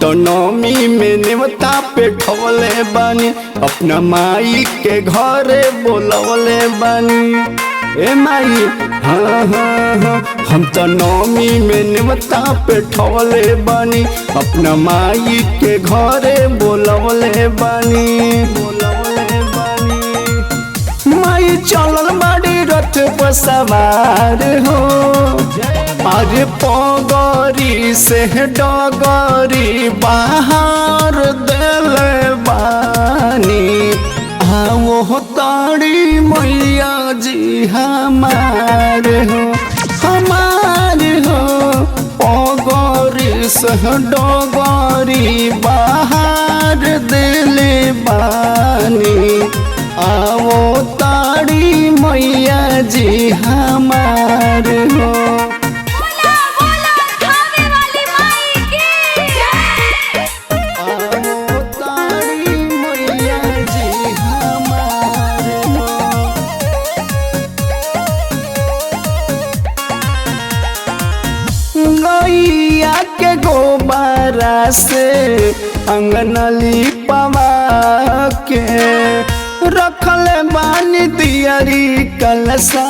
तो नौमी में नेवता पे ठवले बानी, अपना माई के घरे बोलवले बानी। ए माई हाँ हाँ हाँ, हम तो नौमी में नेवता पे ठवले बानी, अपना माई के घरे बोलवले बानी। माई चलल बाड़ी रथ पर सवार हो, अरे पगरी से डगरी बाहर दिले बानी। वो ताड़ी मैया जी हमार हो, हमार हो। पगरी से डगरी बाहर दिले बानी। आवो ताड़ी मैया जी हमार हो। बोला बोला खावे वाली माई की जय। आवो ताड़ी मैया जी हमार हो। गैया के गोबरा से अंगनली पवा के रखल बानी दियरी कलसा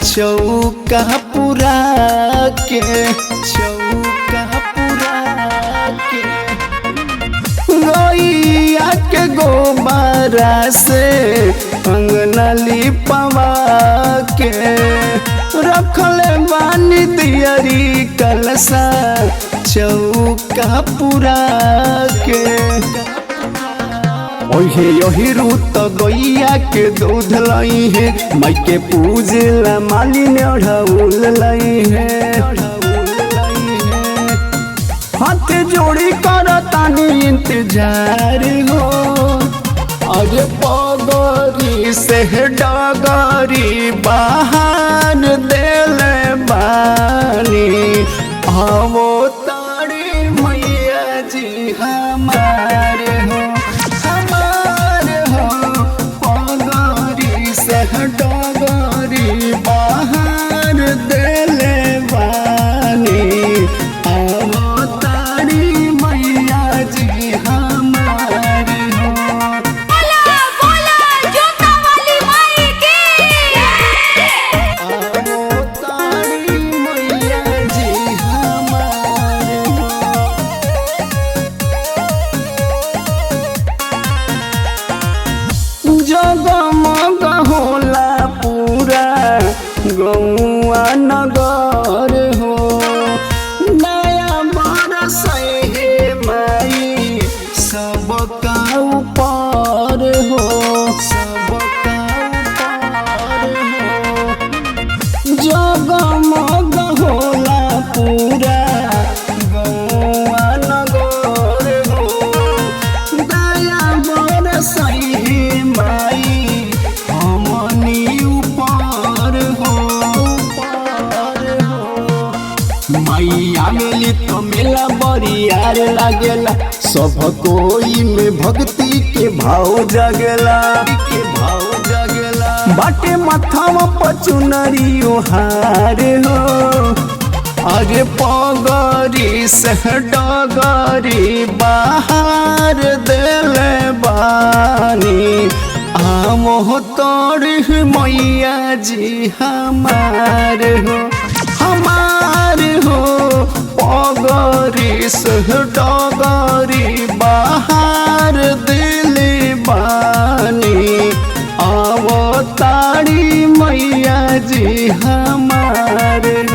चौका पुरा के, चौका पुरा के। गैया के गोबरा से अंगनली पवा के रखल बानी दियरी कलसा चौका पुरा के। ओहे यही रूत गैया के दूध लाई है, माई के पूजला मालिन अढ़ौल लाई है। हाथ जोड़ी कर तानी इंतजार हो, अरे पगरी से डगरी बाहर दिले बानी। आवो ताड़ी मैया जी हमार हो, हमार हो। पगरी से डगरी बाहर दिले बानी। आवो ताड़ी मैया जी हमार हो। बोला बोला जोता वाली माई की जय। आवो ताड़ी मैया जी हमार हो। जगमग होला पूरा गौआ नगर हो, नया बरस हे माई सबका ऊपर हो, सबका ऊपर हो। जगमग होला पूरा गौआ नगर हो, दया बरस हे माई हमनी ऊपर हो, ऊपर हो। माई आवेली तो मेला बरियार लागेला, सब कोई में भक्ति के भाव जागेला, के भाव जागेला। बाटे माथावा पचुनरी ओहार हो, अरे पगरी से डगरी बाहर दिले बानी। आवो ताड़ी मैया जी हमार हो, हमार हो। पगरी से डगरी बाहर दिले बानी। आवो ताड़ी मैया जी हमार हो।